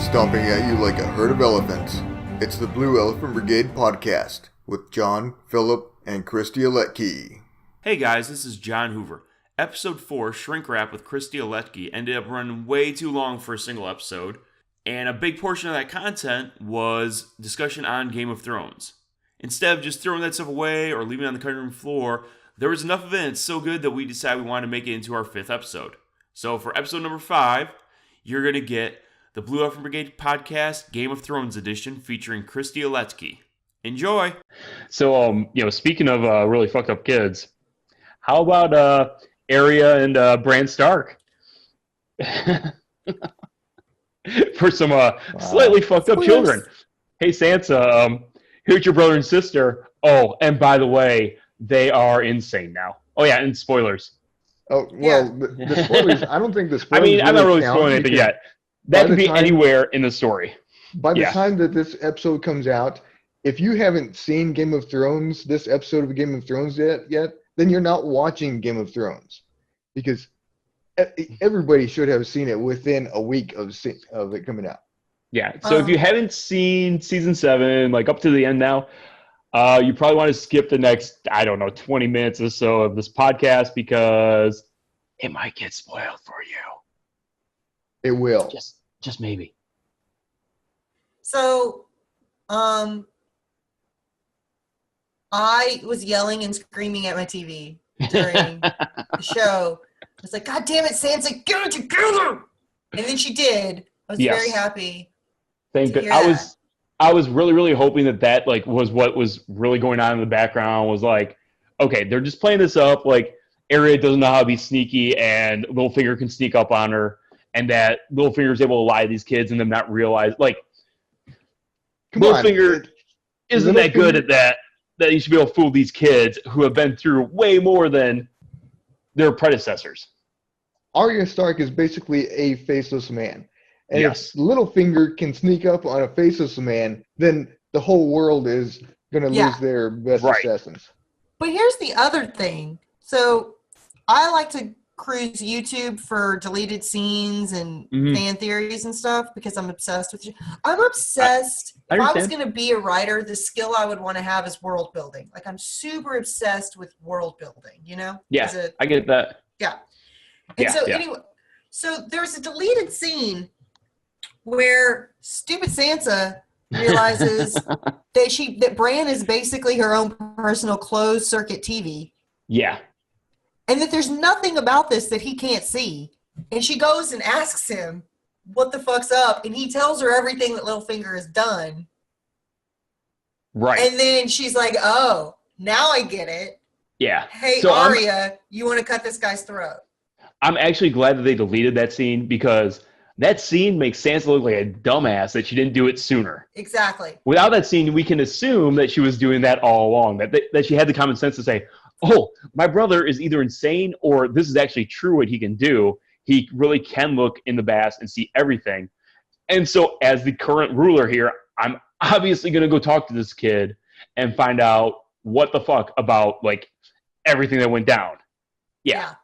stomping at you like a herd of elephants. It's the Blue Elephant Brigade podcast with John, Philip, and Christy Aletky. Hey guys, this is John Hoover. Episode 4, Shrink Wrap with Christy Aletky, ended up running way too long for a single episode, and a big portion of that content was discussion on Game of Thrones. Instead of just throwing that stuff away or leaving it on the cutting room floor, there was enough of it and it's so good that we decided we wanted to make it into our 5th episode. So for episode number 5, you're going to get the Blue Elephant Brigade podcast Game of Thrones edition featuring Christy Aletky. Enjoy! So, speaking of really fucked up kids, how about Arya and Bran Stark? For some slightly fucked up children. Hey, Sansa, here's your brother and sister. Oh, and by the way, they are insane now. Oh, yeah, and spoilers. Oh, well, yeah. the spoilers, I don't think the spoilers I mean, I'm not really spoiling anything yet. That could be anywhere in the story. By the time that this episode comes out, if you haven't seen Game of Thrones, this episode of Game of Thrones yet, then you're not watching Game of Thrones. Because everybody should have seen it within a week of it coming out. Yeah, so if you haven't seen Season 7, like up to the end now, you probably want to skip the next, 20 minutes or so of this podcast because it might get spoiled for you. It will. Just maybe. So, I was yelling and screaming at my TV during the show. I was like, God damn it, Sansa, get it together! And then she did. I was very happy. Thank God. I was really, really hoping that was what was really going on in the background. Was like, okay, they're just playing this up. Like, Arya doesn't know how to be sneaky, and Littlefinger can sneak up on her, and that Littlefinger is able to lie to these kids and them not realize. Like, Littlefinger isn't that good at that you should be able to fool these kids who have been through way more than their predecessors. Arya Stark is basically a faceless man. And if Littlefinger can sneak up on a faceless man, then the whole world is going to lose their best assassins. But here's the other thing. So I like to cruise YouTube for deleted scenes and fan theories and stuff because I'm obsessed with you. I'm obsessed. If I was going to be a writer, the skill I would want to have is world building. Like, I'm super obsessed with world building, you know? Yeah, I get that. Yeah. And anyway, so there's a deleted scene where stupid Sansa realizes that Bran is basically her own personal closed circuit TV. Yeah. And that there's nothing about this that he can't see. And she goes and asks him, what the fuck's up? And he tells her everything that Littlefinger has done. Right. And then she's like, oh, now I get it. Yeah. Hey, so Arya, you want to cut this guy's throat? I'm actually glad that they deleted that scene because that scene makes Sansa look like a dumbass that she didn't do it sooner. Exactly. Without that scene, we can assume that she was doing that all along, that she had the common sense to say, oh, my brother is either insane or this is actually true what he can do. He really can look in the bass and see everything. And so as the current ruler here, I'm obviously going to go talk to this kid and find out what the fuck about, like, everything that went down. Yeah.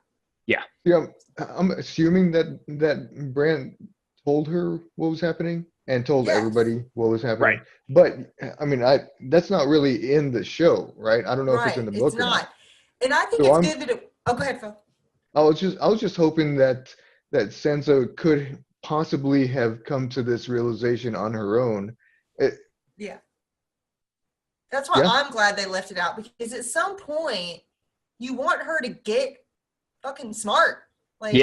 I'm assuming that Bran told her what was happening and told everybody what was happening. Right. But, I mean, that's not really in the show, right? I don't know if it's in the book or not. And I think good that it... Oh, go ahead, Phil. I was just hoping that Sansa could possibly have come to this realization on her own. That's why I'm glad they left it out, because at some point you want her to get fucking smart. Like,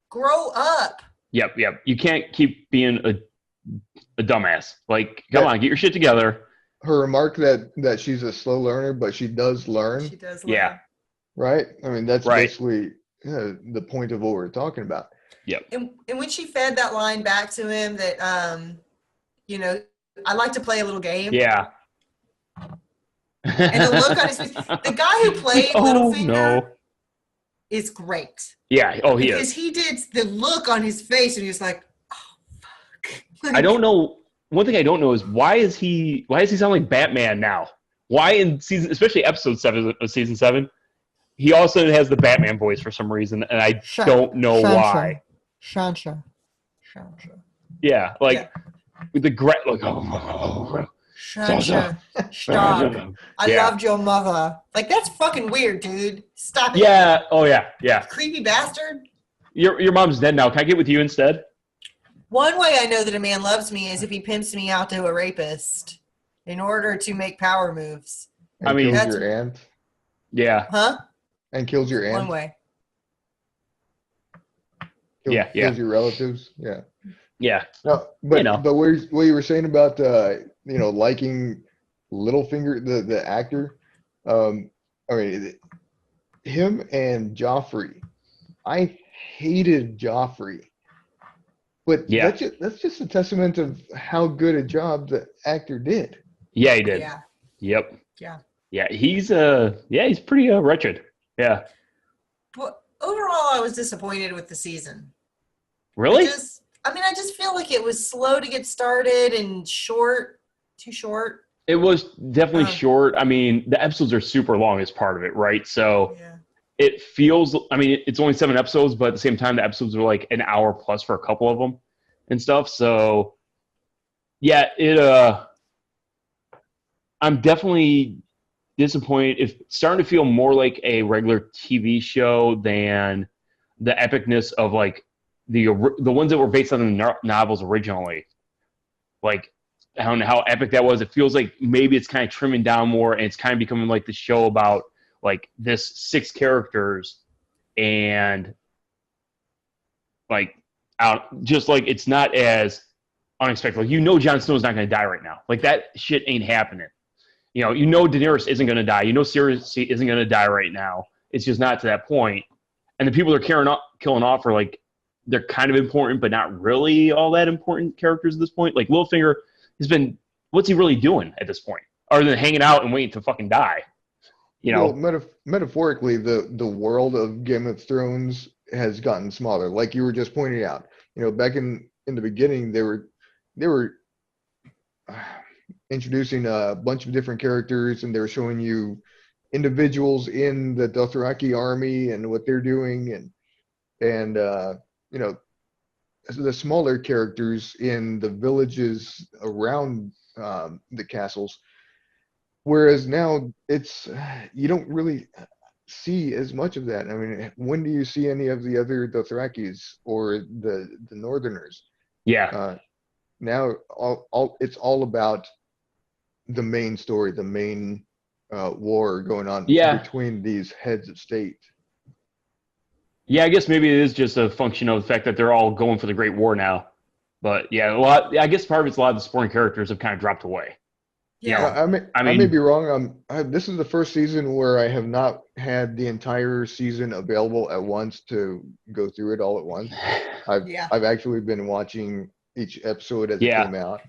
grow up. Yep. You can't keep being a dumbass. Like, come on, get your shit together. Her remark that she's a slow learner, but she does learn. She does learn. Yeah. Right? I mean, that's basically the point of what we're talking about. Yep. And when she fed that line back to him that, I like to play a little game. Yeah. And the look on his face. The guy who played Littlefinger is great. Yeah. Oh, he is. Because he did the look on his face and he was like, oh, fuck. Like, I don't know. One thing I don't know is why does he sound like Batman now? Why in season, especially episode 7 of season 7, he also has the Batman voice for some reason, and I don't know why. Shansha. Yeah, like Yeah. with the like Shut Stop. I Yeah. loved your mother. Like, that's fucking weird, dude. Stop it. Yeah. Oh yeah. Yeah. Creepy bastard. Your mom's dead now. Can I get with you instead? One way I know that a man loves me is if he pimps me out to a rapist in order to make power moves. And I mean- kills That's- your aunt. Yeah. Huh? And kills your aunt. One way. Yeah. Kills your relatives. Yeah. Yeah. No, but You know. but what you were saying about liking Littlefinger, the actor, I mean, him and Joffrey, I hated Joffrey, but Yeah. that's just a testament of how good a job the actor did. Yeah, he did. Yeah. Yep. Yeah. Yeah, he's pretty wretched. Yeah. But overall, I was disappointed with the season. Really? I just feel like it was slow to get started and too short. It was definitely Um, short. I mean, the episodes are super long as part of it, right? So Yeah. it feels, I mean, it's only 7 episodes, but at the same time, the episodes are like an hour plus for a couple of them and stuff. So yeah, I'm definitely disappointed. It's starting to feel more like a regular TV show than the epicness of like the ones that were based on the novels originally. Like, I don't know how epic that was. It feels like maybe it's kind of trimming down more, and it's kind of becoming like the show about like this 6 characters, and like just like it's not as unexpected. Like, Jon Snow's not going to die right now. Like, that shit ain't happening. Daenerys isn't going to die. Cersei isn't going to die right now. It's just not to that point. And the people they're killing off are like, they're kind of important, but not really all that important characters at this point. Like, Littlefinger has been, what's he really doing at this point? Other than hanging out and waiting to fucking die. Well, metaphorically, the world of Game of Thrones has gotten smaller. Like you were just pointing out, back in the beginning, they were introducing a bunch of different characters, and they were showing you individuals in the Dothraki army and what they're doing, and the smaller characters in the villages around the castles. Whereas now you don't really see as much of that. I mean, when do you see any of the other Dothrakis or the Northerners? Yeah. Now it's all about the main story, the main war going on between these heads of state. Yeah, I guess maybe it is just a function of the fact that they're all going for the Great War now. But yeah, I guess part of it's a lot of the supporting characters have kind of dropped away. Yeah. I may be wrong. This is the first season where I have not had the entire season available at once to go through it all at once. I've actually been watching each episode as it came out.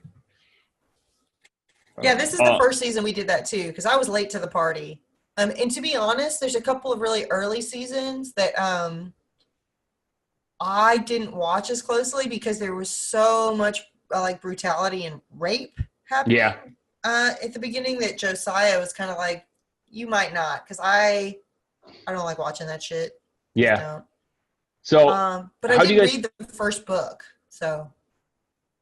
Yeah, this is the first season we did that too, because I was late to the party. And to be honest, there's a couple of really early seasons that I didn't watch as closely because there was so much like brutality and rape happening at the beginning that Josiah was kind of like, you might not, because I don't like watching that shit. Yeah. Don't. So, but I did read the first book, so.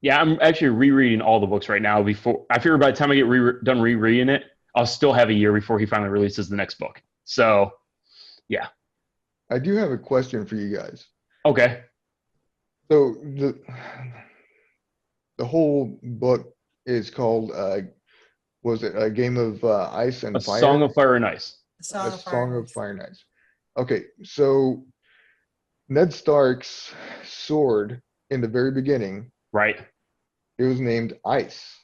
Yeah, I'm actually rereading all the books right now. I figure by the time I get done rereading it, I'll still have a year before he finally releases the next book. So, yeah. I do have a question for you guys. Okay. So the whole book is called, was it A Game of Ice and Fire? A Song of Fire and Ice. A Song of Fire and Ice. Okay, so Ned Stark's sword in the very beginning, right? It was named Ice,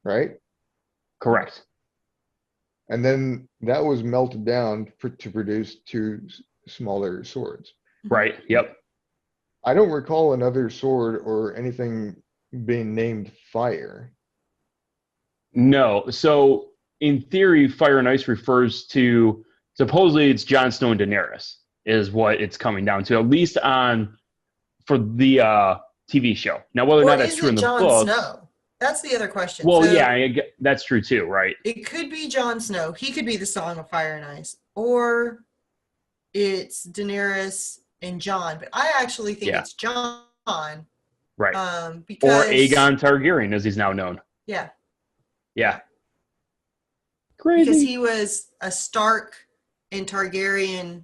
right? Correct. And then that was melted down to produce 2 smaller swords. Right. Yep. I don't recall another sword or anything being named Fire. No. So in theory, Fire and Ice refers to, supposedly it's Jon Snow and Daenerys is what it's coming down to, at least for the TV show. Now, whether or not that's true in the books. Snow? That's the other question. Well, so, that's true too, right? It could be Jon Snow. He could be the Song of Fire and Ice. Or it's Daenerys and Jon. But I actually think it's Jon Right. Or Because Aegon Targaryen, as he's now known. yeah, Yeah. because Crazy. he was a Stark and Targaryen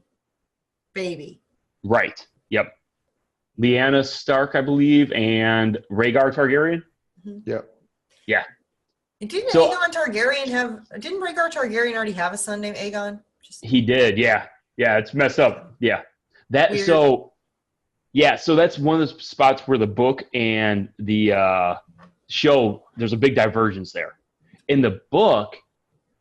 baby. Right. Yep. Lyanna Stark, I believe, and Rhaegar Targaryen. Yep. Yeah. And didn't So- didn't Rhaegar Targaryen already have a son named Aegon? He did. Yeah. Yeah. It's messed up. Yeah. Weird. So that's one of the spots where the book and the show, there's a big divergence there. In the book,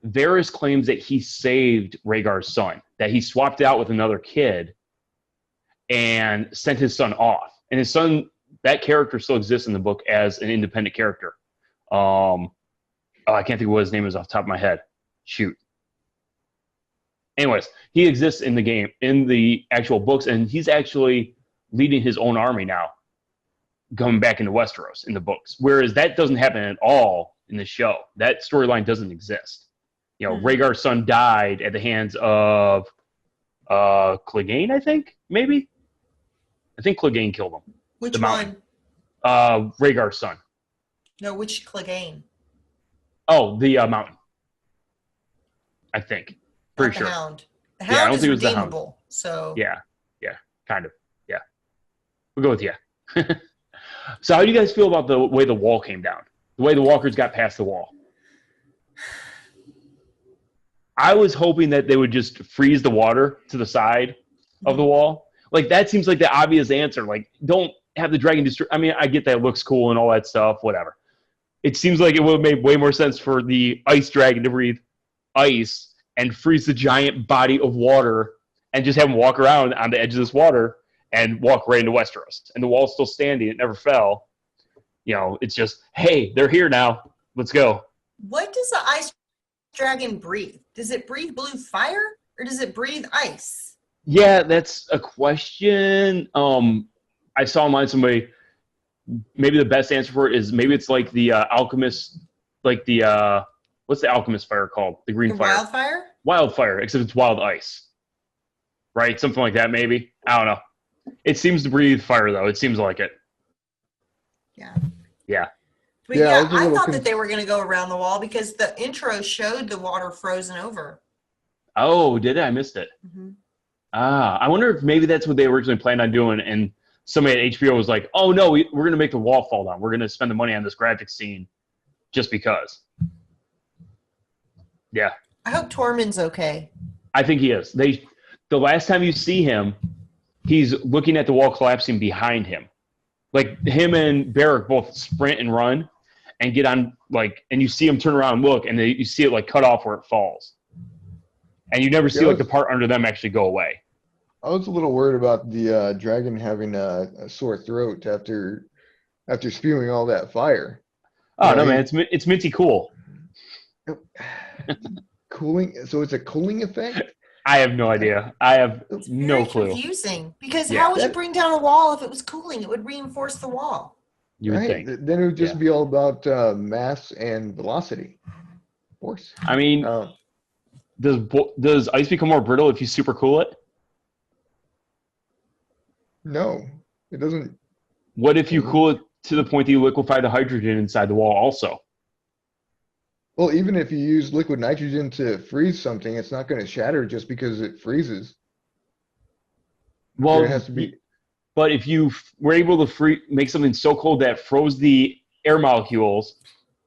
Varys claims that he saved Rhaegar's son, that he swapped out with another kid and sent his son off. And his son, that character still exists in the book as an independent character. I can't think of what his name is off the top of my head. Shoot. Anyways, he exists in the game, in the actual books, and he's actually leading his own army now, going back into Westeros in the books. Whereas that doesn't happen at all in the show. That storyline doesn't exist. You know, Rhaegar's son died at the hands of Clegane, I think, maybe? I think Clegane killed him. Which the mountain. one? Rhaegar's son. No, which Clegane? Oh, the mountain. I think. Pretty Not sure. The Hound. The Yeah, I Hound don't is think it was the Hound. redeemable. So Yeah, kind of. Yeah. We'll go with yeah. So how do you guys feel about the way the wall came down? The way the walkers got past the wall? I was hoping that they would just freeze the water to the side of the wall. Like, that seems like the obvious answer. Like, don't have the dragon destroy. I mean, I get that it looks cool and all that stuff, whatever. It seems like it would have made way more sense for the ice dragon to breathe ice and freeze the giant body of water and just have him walk around on the edge of this water and walk right into Westeros. And the wall's still standing. It never fell. You know, it's just, hey, they're here now. Let's go. what does the ice dragon breathe? Does it breathe blue fire or does it breathe ice? Yeah, that's a question. I saw online somebody, maybe the best answer for it is maybe it's like the alchemist, like the, what's the alchemist fire called? The green The fire. wildfire? Wildfire, except it's wild ice. Right? Something like that, maybe. I don't know. It seems to breathe fire, though. It seems like it. Yeah. Yeah. But Yeah, I yeah, was a I little thought that they were going to go around the wall because the intro showed the water frozen over. Oh, did it? I missed it. Mm-hmm. I wonder if maybe that's what they originally planned on doing, and somebody at HBO was like, oh, no, we're going to make the wall fall down. We're going to spend the money on this graphic scene just because. Yeah. I hope Tormund's okay. I think he is. The last time you see him, he's looking at the wall collapsing behind him. Like, him and Beric both sprint and run and get on, like, and you see him turn around and look, and you see it, like, cut off where it falls. And you never see, like, the part under them actually go away. I was a little worried about the dragon having a sore throat after spewing all that fire. Oh, Yeah, no, man, it's minty cool. Cooling, so it's a cooling effect? I have no idea. I have It's no very clue. confusing because Yeah. how would you bring down a wall if it was cooling? It would reinforce the wall. You would Right. think. Then it would just Yeah. be all about mass and velocity. Force. I mean, does ice become more brittle if you super cool it? No, it doesn't. What if you cool it to the point that you liquefy the hydrogen inside the wall also? Well, even if you use liquid nitrogen to freeze something, it's not going to shatter just because it freezes. Well, It has to be. but if you were able to make something so cold that froze the air molecules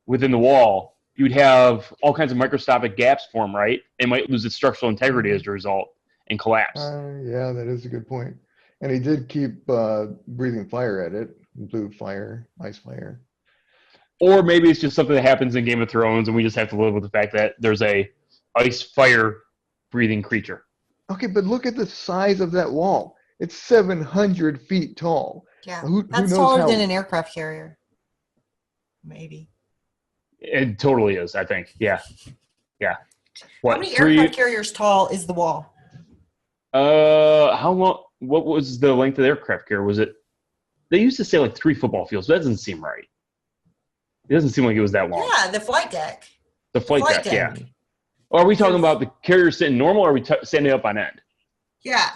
within the wall, you'd have all kinds of microscopic gaps form, right? It might lose its structural integrity as a result and collapse. Yeah, that is a good point. And he did keep breathing fire at it. Blue fire, ice fire. Or maybe it's just something that happens in Game of Thrones and we just have to live with the fact that there's a ice fire breathing creature. Okay, but look at the size of that wall. It's 700 feet tall. Yeah, Who that's knows taller how- than an aircraft carrier. Maybe. It totally is, I think. Yeah. Yeah. What, How many aircraft carriers tall is the wall? how long, what was the length of the aircraft carrier? Was it, they used to say like 3 football fields. That doesn't seem right. It doesn't seem like it was that long. Yeah, the flight deck. The flight deck, yeah. Or are we talking about the carrier sitting normal or are we standing up on end? Yeah,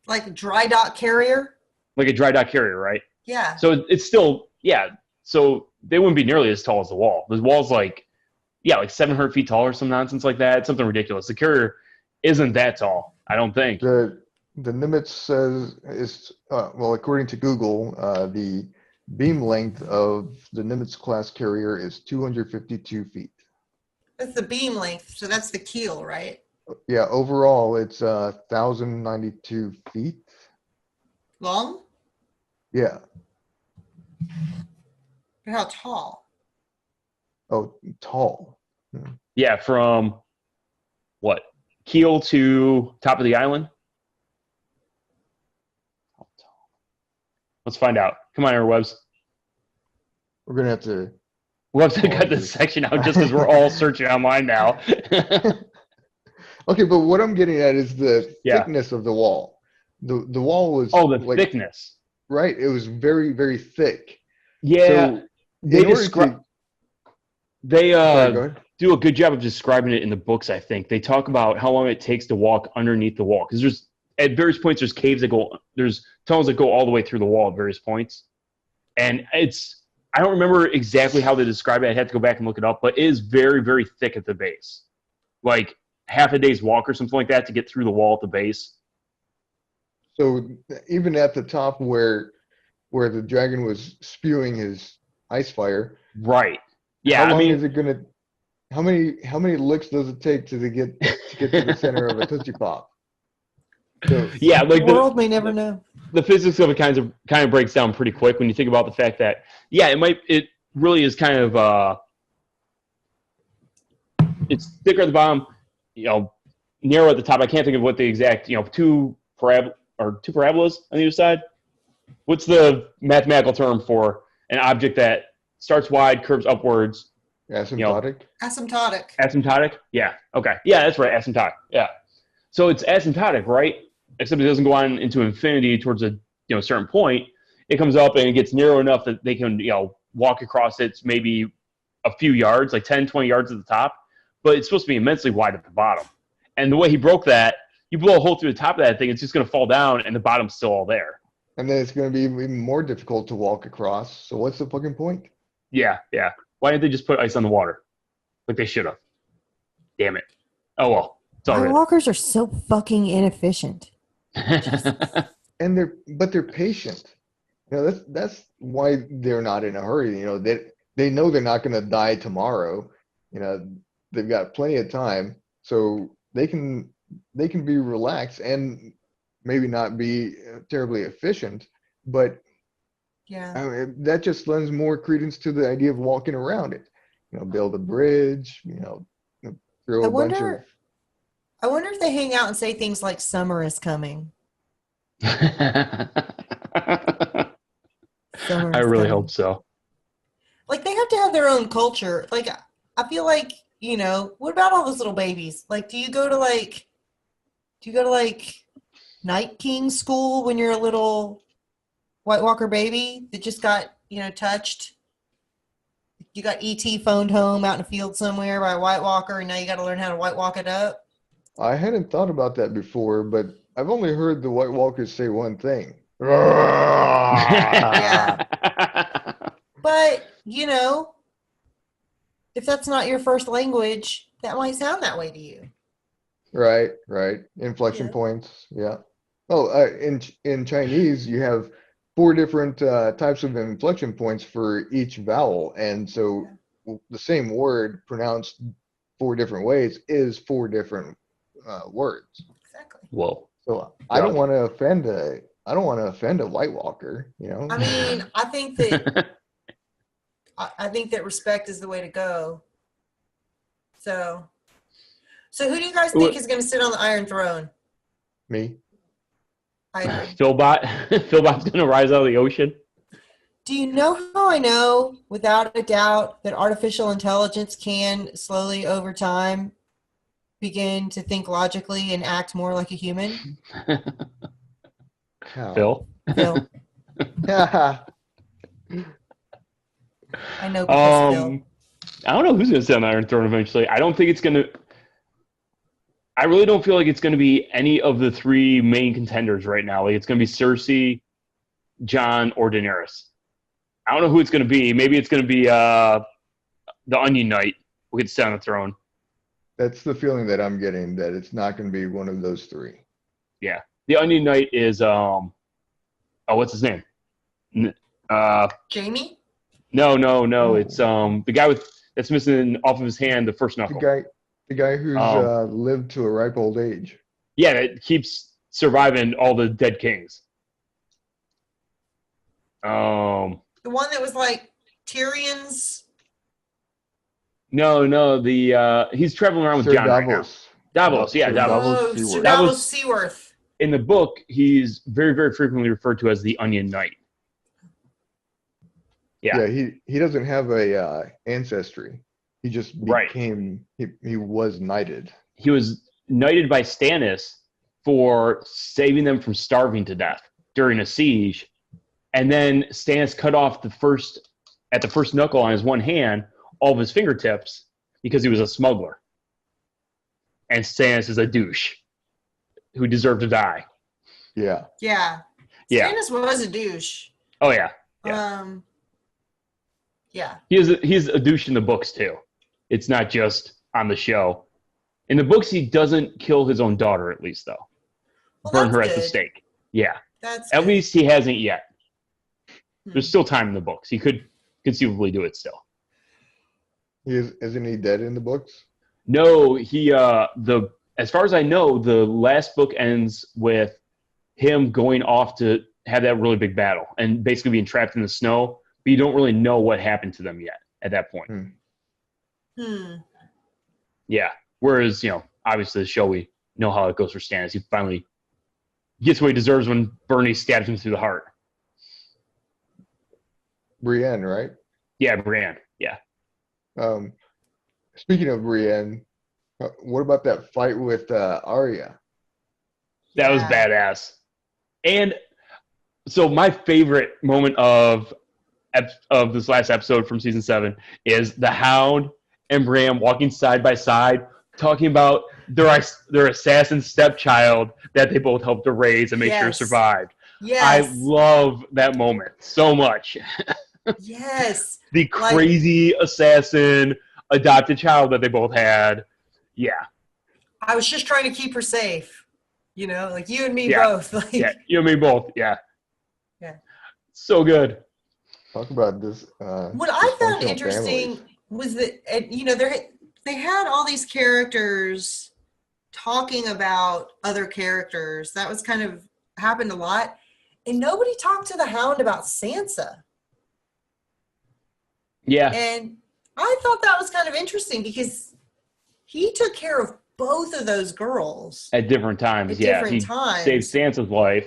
like a dry dock carrier. Like a dry dock carrier, right? Yeah. So it's still yeah, so they wouldn't be nearly as tall as the wall. The wall's like 700 feet tall or some nonsense like that. It's something ridiculous. The carrier isn't that tall, I don't think. The Nimitz says is well, according to Google, the beam length of the Nimitz class carrier is 252 feet. That's the beam length, so that's the keel, right? Yeah, overall it's 1,092 feet. Long? Yeah. But how tall? Oh, tall. Yeah, from what? Keel to top of the island? Let's find out. Come on, interwebs. We're gonna have to. We'll have to cut this section out just because we're all searching online now. Okay, but what I'm getting at is the thickness of the wall. The wall was thickness. Right, it was very, very thick. Yeah, so they describe. They Sorry, do a good job of describing it in the books. I think they talk about how long it takes to walk underneath the wall because there's at various points there's caves that go, there's tunnels that go all the way through the wall at various points, and I don't remember exactly how they describe it. I'd have to go back and look it up, but it is very, very thick at the base, like half a day's walk or something like that to get through the wall at the base. So even at the top where the dragon was spewing his ice fire, right? Yeah, how long is it gonna? How many licks does it take to get to the center of a Tootsie Pop? So, yeah, like the world may never know. The physics of it kind of breaks down pretty quick when you think about the fact that it really is kind of it's thicker at the bottom, narrow at the top. I can't think of what the exact two parabolas on either side. What's the mathematical term for an object that starts wide, curves upwards? Asymptotic. Asymptotic. Yeah. Okay. Yeah, that's right. Asymptotic. Yeah. So it's asymptotic, right? Except it doesn't go on into infinity towards a certain point. It comes up and it gets narrow enough that they can walk across it maybe a few yards, like 10, 20 yards at the top. But it's supposed to be immensely wide at the bottom. And the way he broke that, you blow a hole through the top of that thing, it's just going to fall down and the bottom's still all there. And then it's going to be even more difficult to walk across. So what's the fucking point? Yeah. Why didn't they just put ice on the water? Like they should have. Damn it. Oh, well. It's all right. Walkers are so fucking inefficient. And they're patient. That's why they're not in a hurry. They know they're not going to die tomorrow. They've got plenty of time, so they can be relaxed and maybe not be terribly efficient, but that just lends more credence to the idea of walking around it. Build a bridge. Throw a bunch of. I wonder if they hang out and say things like "summer is coming." I really hope so. Like they have to have their own culture. Like I feel like what about all those little babies? Like, do you go to Night King school when you're a little White Walker baby that just got touched? You got ET phoned home out in a field somewhere by a White Walker, and now you got to learn how to White Walk it up. I hadn't thought about that before, but I've only heard the White Walkers say one thing. Yeah. But, if that's not your first language, that might sound that way to you. Right. Inflection points. Yeah. Oh, in Chinese, you have 4 different types of inflection points for each vowel. And so the same word pronounced 4 different ways is 4 different words. Exactly. Whoa. So I don't want to offend a White Walker, I mean, I think that respect is the way to go. So who do you guys think is going to sit on the Iron Throne? Me. I agree. Philbot's going to rise out of the ocean. Do you know how I know, without a doubt, that artificial intelligence can slowly over time begin to think logically and act more like a human? Phil? Phil. Yeah. I know because Phil. I don't know who's going to sit on the Iron Throne eventually. I don't think it's going to... I really don't feel like it's going to be any of the 3 main contenders right now. Like it's going to be Cersei, Jon, or Daenerys. I don't know who it's going to be. Maybe it's going to be the Onion Knight. We'll get to sit on the throne. That's the feeling that I'm getting, that it's not going to be one of those three. Yeah. The Onion Knight is, what's his name? Jamie? No. It's the guy that's missing off of his hand the first knuckle. The guy who's lived to a ripe old age. Yeah, that keeps surviving all the dead kings. The one that was like Tyrion's. No. He's traveling around with Sir John Davos. right now. Davos, yeah, Sir Davos. Davos Sir Seaworth. Davos Seaworth. In the book, he's very, very frequently referred to as the Onion Knight. Yeah. He doesn't have a ancestry. He just became he was knighted. He was knighted by Stannis for saving them from starving to death during a siege, and then Stannis cut off the first knuckle on his one hand, all of his fingertips, because he was a smuggler. And Stannis is a douche who deserved to die. Yeah. Yeah. Yeah. Stannis was a douche. Oh yeah. Yeah. He's a douche in the books too. It's not just on the show. In the books, he doesn't kill his own daughter, at least, though. Well, Burn her that's at the good. stake. Yeah. That's At good. least he hasn't yet. Hmm. There's still time in the books. He could conceivably do it still. Isn't he dead in the books? No, as far as I know, the last book ends with him going off to have that really big battle and basically being trapped in the snow, but you don't really know what happened to them yet at that point. Yeah. Whereas, obviously the show, we know how it goes for Stannis. He finally gets what he deserves when Bernie stabs him through the heart. Brienne, right? Yeah, Brienne. Yeah. Speaking of Brienne, what about that fight with Arya? That was badass. And so my favorite moment of this last episode from season 7 is the Hound and Bram walking side by side, talking about their assassin stepchild that they both helped to raise and make sure survived. Yes. I love that moment so much. Yes. The crazy assassin adopted child that they both had. Yeah. I was just trying to keep her safe. Like you and me both. Like, Yeah, you and me both. Yeah. Yeah. So good. Talk about this. What I found dysfunctional interesting families. was that, they had all these characters talking about other characters. That was kind of happened a lot. And nobody talked to the Hound about Sansa. Yeah. And I thought that was kind of interesting because he took care of both of those girls At different times. at Yeah. different He times. saved Sansa's life.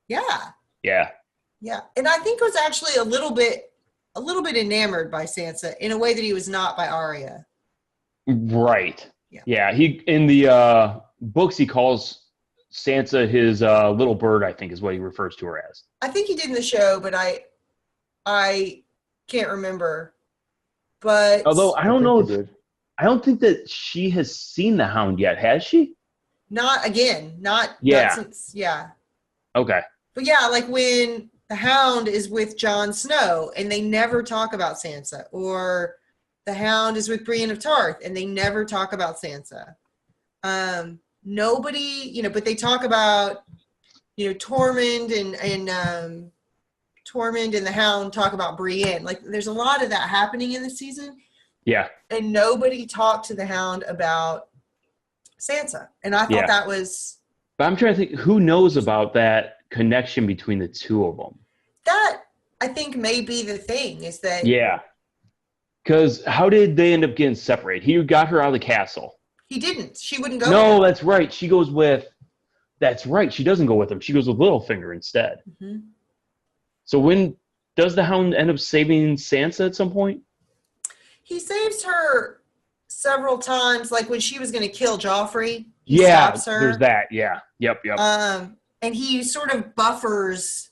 Yeah. Yeah. Yeah. And I think was actually a little bit enamored by Sansa in a way that he was not by Arya. Right. Yeah. Yeah. He in the books he calls Sansa his little bird, I think is what he refers to her as. I think he did in the show, but I can't remember. But Although I don't think know he did. I don't think that she has seen the Hound yet, has she? not since Okay. But yeah, like when the Hound is with Jon Snow and they never talk about Sansa, or the Hound is with Brienne of Tarth and they never talk about Sansa. Nobody, but they talk about, Tormund and Tormund and the Hound talk about Brienne. Like there's a lot of that happening in the season, Yeah. and nobody talked to the Hound about Sansa. And I thought that was But I'm trying to think who knows about that connection between the two of them. that. I think may be the thing is that Yeah. Because how did they end up getting separated? He got her out of the castle. he didn't. She wouldn't go. No, with him. that's right. She goes with. That's right. She doesn't go with him. She goes with Littlefinger instead. Mhm. So when does the Hound end up saving Sansa at some point? He saves her several times, like when she was going to kill Joffrey. He Yeah, stops her. there's that. Yeah. Yep. And he sort of buffers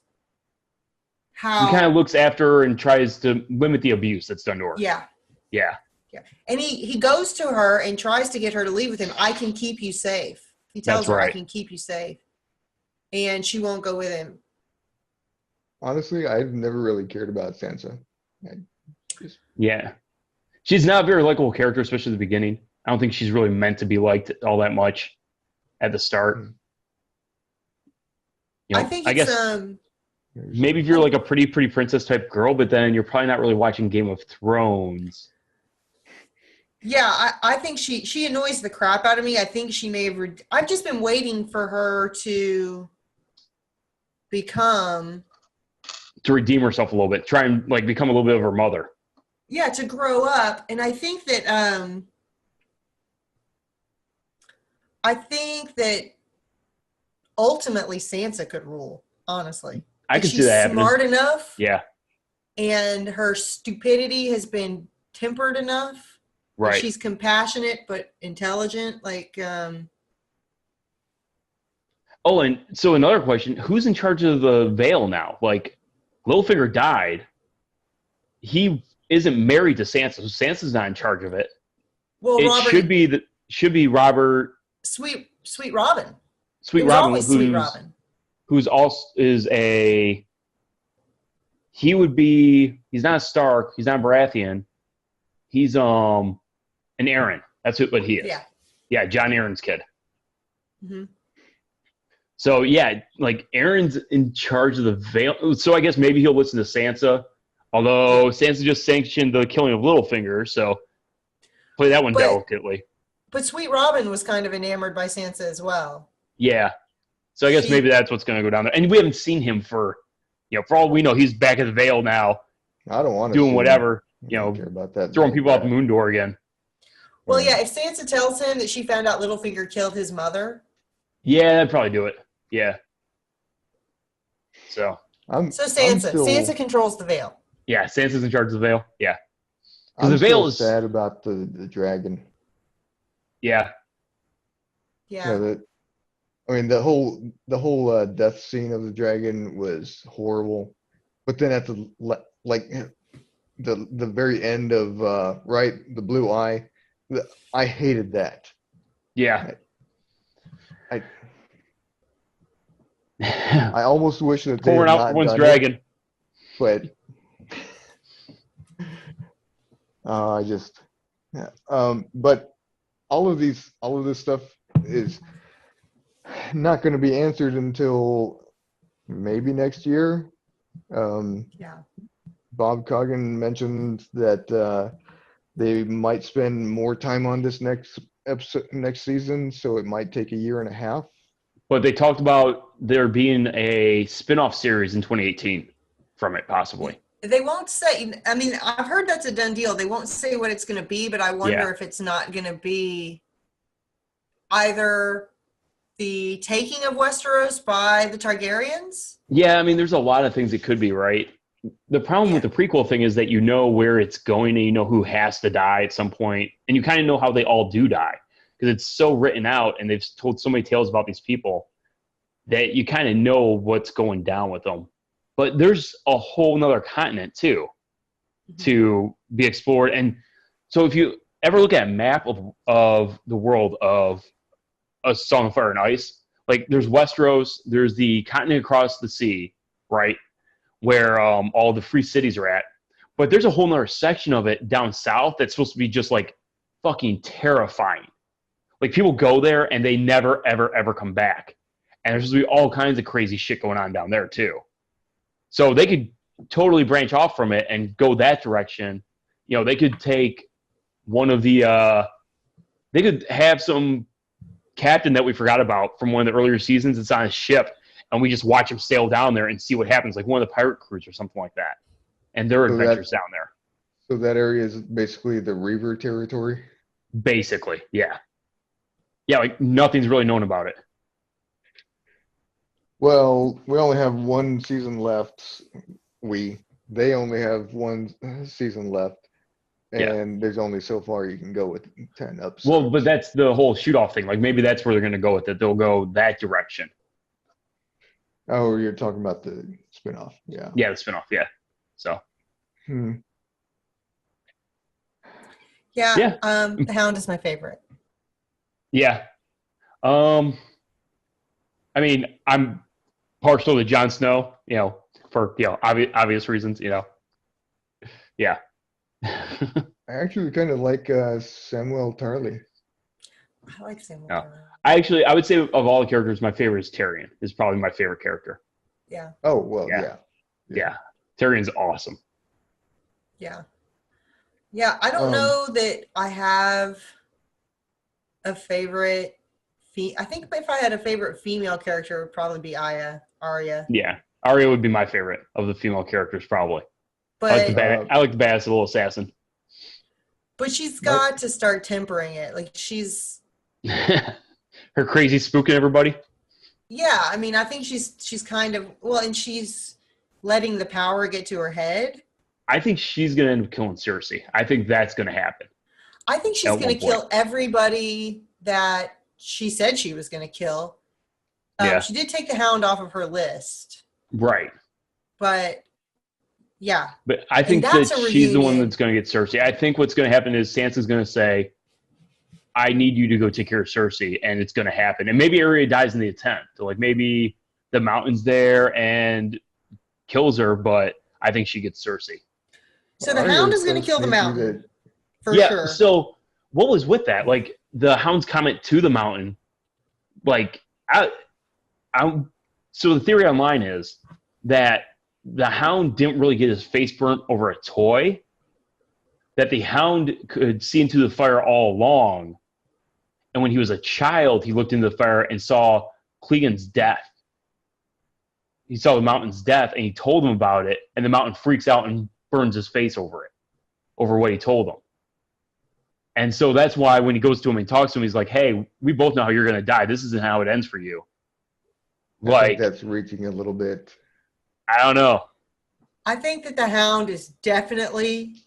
how. He kind of looks after her and tries to limit the abuse that's done to her. Yeah. Yeah. Yeah. And he goes to her and tries to get her to leave with him. I can keep you safe. He tells That's her, right. I can keep you safe. And she won't go with him. honestly, I've never really cared about Sansa. Yeah. She's not a very likable character, especially at the beginning. I don't think she's really meant to be liked all that much at the start. I think I it's guess maybe if you're like a pretty princess type girl, but then you're probably not really watching Game of Thrones. Yeah, I think she annoys the crap out of me. I think she may have. I've just been waiting for her to become. To redeem herself a little bit, try and like become a little bit of her mother. Yeah, to grow up, and I think that ultimately Sansa could rule. Honestly, I could see that happening. She's smart enough. Yeah, and her stupidity has been tempered enough. Right. She's compassionate but intelligent. Oh, and so another question: who's in charge of the Vale now? Like, Littlefinger died. He isn't married to Sansa, so Sansa's not in charge of it. Well, it Robert, should be Robert. Sweet Robin. Sweet Robin, Sweet Robin. Who's also is a. He would be. He's not a Stark. He's not a Baratheon. He's an Aaron. That's what he is. Yeah. Yeah, John Aaron's kid. Mm-hmm. So yeah, like Aaron's in charge of the Vale. So I guess maybe he'll listen to Sansa. Although Sansa just sanctioned the killing of Littlefinger, so play that one delicately. But Sweet Robin was kind of enamored by Sansa as well. Yeah. So I guess maybe that's what's going to go down there. And we haven't seen him for all we know, he's back at the Vale now. I don't want to doing whatever, care about that. Throwing people out the moon door again. Well, yeah, if Sansa tells him that she found out Littlefinger killed his mother. Yeah, that'd probably do it. Yeah. So Sansa controls the Vale. Yeah, Sansa's in charge of the Vale. Yeah. I'm the Vale is sad about the dragon. Yeah. Yeah. The whole death scene of the dragon was horrible, but then at the very end of the blue eye, I hated that. Yeah. I almost wish that they pouring out one's dragon, but but all of this stuff is not going to be answered until maybe next year. Yeah. Bob Coggan mentioned that they might spend more time on this next season, so it might take a year and a half. But they talked about there being a spin-off series in 2018 from it, possibly. They won't say. I mean, I've heard that's a done deal. They won't say what it's going to be, but I wonder if it's not going to be either the taking of Westeros by the Targaryens. Yeah, I mean, there's a lot of things it could be, right? The problem with the prequel thing is that you know where it's going and you know who has to die at some point, and you kind of know how they all do die because it's so written out and they've told so many tales about these people that you kind of know what's going down with them. But there's a whole nother continent too to be explored. And so if you ever look at a map of the world of A Song of Fire and Ice, like there's Westeros, there's the continent across the sea, right? Where all the free cities are at. But there's a whole nother section of it down south that's supposed to be just like fucking terrifying. Like people go there and they never, ever, ever come back. And there's supposed to be all kinds of crazy shit going on down there too. So they could totally branch off from it and go that direction. You know, they could take one of the they could have some captain that we forgot about from one of the earlier seasons that's on a ship, and we just watch him sail down there and see what happens, like one of the pirate crews or something like that, and their adventures down there. So that area is basically the Reaver territory? Basically, yeah. Yeah, like nothing's really known about it. Well, we only have one season left. They only have one season left, and there's only so far you can go with 10 episodes. Well, but that's the whole shoot-off thing. Like maybe that's where they're going to go with it. They'll go that direction. Oh, you're talking about the spinoff, yeah. Yeah, the spinoff, yeah. So. Yeah. The Hound is my favorite. Yeah. I mean, I'm partial to Jon Snow. You know, for obvious reasons. Yeah. I actually kind of like Samuel Tarly. I like Samuel. No. I would say of all the characters, my favorite is Tyrion. Is probably my favorite character. Yeah. Oh well, yeah. Tyrion's awesome. Yeah. Yeah, I don't know that I have a favorite. I think if I had a favorite female character, it would probably be Arya. Yeah, Arya would be my favorite of the female characters, probably. But I like the badass little assassin. But she's got to start tempering it. Like she's her crazy spooking everybody. Yeah, I mean, I think she's kind of and she's letting the power get to her head. I think she's gonna end up killing Cersei. I think that's gonna happen. I think she's gonna kill everybody that she said she was gonna kill. She did take the Hound off of her list. Right. But yeah. But I think that she's the one that's going to get Cersei. I think what's going to happen is Sansa's going to say, I need you to go take care of Cersei, and it's going to happen. And maybe Arya dies in the attempt. So like maybe the Mountain's there and kills her, but I think she gets Cersei. So the Hound is going to kill the Mountain. For sure. So what was with that? Like the Hound's comment to the Mountain, like so the theory online is that the Hound didn't really get his face burnt over a toy, that the Hound could see into the fire all along. And when he was a child, he looked into the fire and saw Clegan's death. He saw the Mountain's death, and he told him about it, and the Mountain freaks out and burns his face over what he told him. And so that's why when he goes to him and talks to him, he's like, hey, we both know how you're going to die. This isn't how it ends for you. I think that's reaching a little bit. I don't know. I think that the Hound is definitely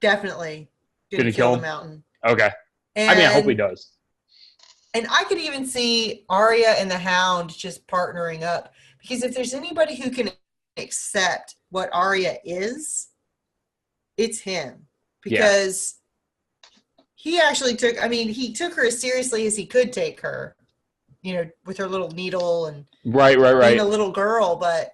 going to kill the Mountain. Okay. And, I hope he does. And I could even see Arya and the Hound just partnering up. Because if there's anybody who can accept what Arya is, it's him. Because he actually he took her as seriously as he could take her. With her little needle and right. being a little girl. But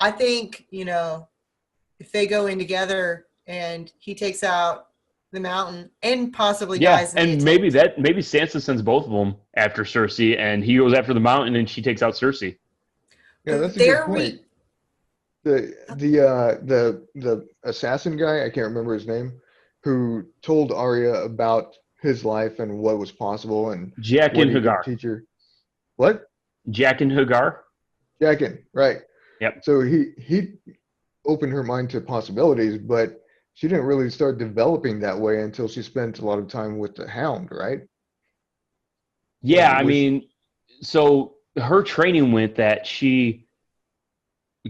I think, if they go in together and he takes out the Mountain and possibly dies. And maybe Sansa sends both of them after Cersei, and he goes after the Mountain, and she takes out Cersei. Yeah, that's a good point. The assassin guy, I can't remember his name, who told Arya about his life and what was possible and Jaqen H'ghar. Teacher. What? Jaqen H'ghar. Jaqen, right. Yep. So he opened her mind to possibilities, but she didn't really start developing that way until she spent a lot of time with the Hound, right? Yeah, so her training went that she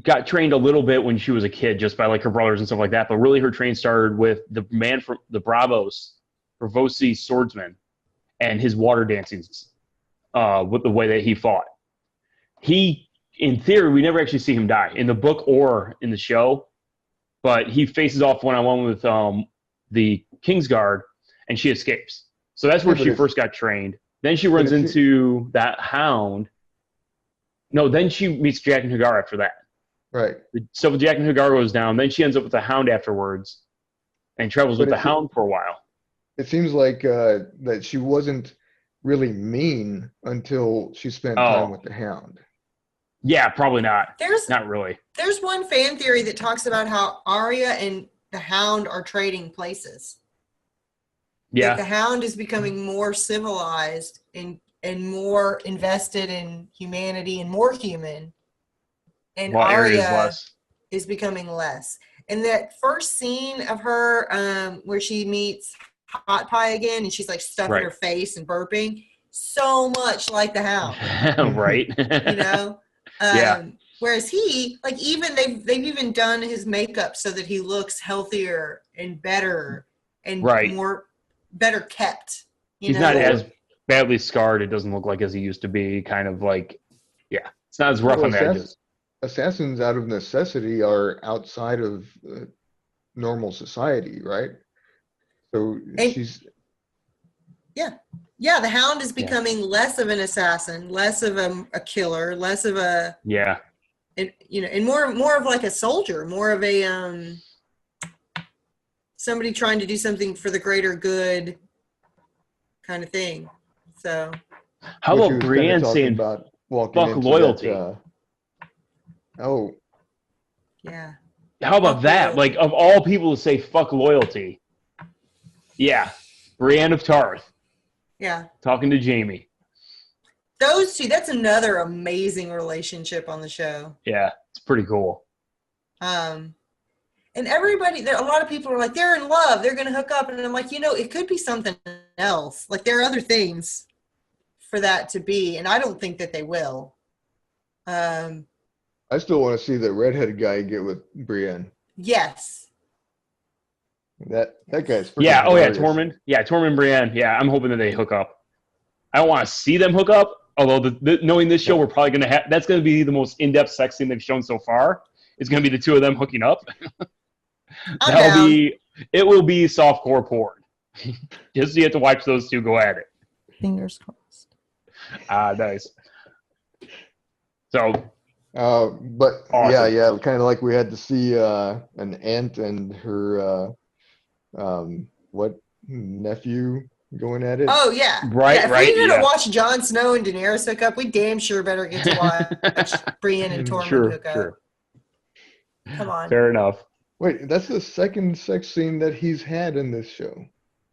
got trained a little bit when she was a kid just by like her brothers and stuff like that, but really her training started with the man from the Bravosi swordsman and his water dancing with the way that he fought. In theory, we never actually see him die in the book or in the show, but he faces off one-on-one with the Kingsguard, and she escapes. So that's where she first got trained. Then she runs into that Hound. No, then she meets Jaqen H'ghar after that. Right. So Jaqen H'ghar goes down. Then she ends up with the Hound afterwards and travels with the Hound for a while. It seems like that she wasn't really mean until she spent time with the Hound. Yeah, probably not. Not really. There's one fan theory that talks about how Arya and the Hound are trading places. Yeah. Like the Hound is becoming more civilized and more invested in humanity and more human. And while Arya is becoming less. And that first scene of her where she meets Hot Pie again and she's like stuffing her face and burping, so much like the Hound. Right. Whereas he, like, even they've even done his makeup so that he looks healthier and better and more better kept. He's not as badly scarred. It doesn't look like as he used to be. Kind of like, it's not as rough on the edges. Assassins out of necessity are outside of normal society, right? So she's. Yeah, the Hound is becoming less of an assassin, less of a killer, less of a and more of like a soldier, more of a somebody trying to do something for the greater good kind of thing. So how about Brienne saying about fuck loyalty? yeah. How about that? Like, of all people to say fuck loyalty. Yeah. Brienne of Tarth. Yeah. Talking to Jamie. Those two, that's another amazing relationship on the show. Yeah, it's pretty cool. And everybody, a lot of people are like, they're in love, they're going to hook up. And I'm like, it could be something else. Like, there are other things for that to be, and I don't think that they will. I still want to see the redheaded guy get with Brienne. Yes. That guy's freaking hilarious. Tormund. Yeah, Tormund, Brienne. Yeah, I'm hoping that they hook up. I don't want to see them hook up, although knowing this show, we're probably going to have – that's going to be the most in-depth sex scene they've shown so far. It's going to be the two of them hooking up. It will be softcore porn. Just so you have to watch those two go at it. Fingers crossed. Nice. So – but awesome. yeah, kind of like we had to see an aunt and her nephew going at it. Oh yeah, right. If we're gonna watch Jon Snow and Daenerys hook up, we damn sure better get to watch Brienne and Tormund hook up. Sure. Come on. Fair enough. Wait, that's the second sex scene that he's had in this show.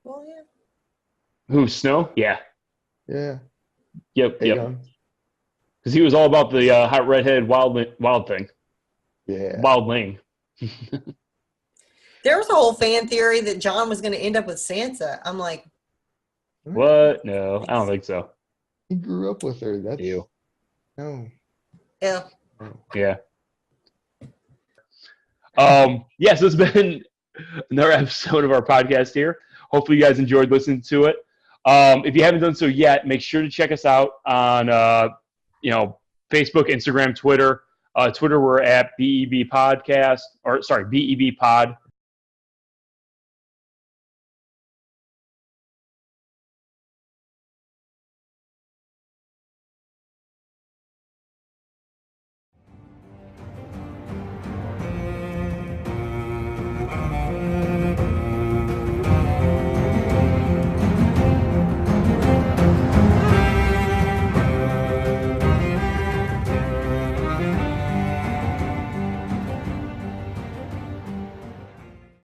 Well, yeah. Who, Snow? Yeah. Yeah. Yep. Because he was all about the hot redhead wild thing. Yeah. Wildling. There was a whole fan theory that Jon was going to end up with Sansa. I'm like, what? No, I don't think so. He grew up with her. That's you. No. Yeah. Yeah. So it's been another episode of our podcast here. Hopefully you guys enjoyed listening to it. If you haven't done so yet, make sure to check us out on Facebook, Instagram, Twitter. Twitter, we're at BEB Podcast, BEB Pod.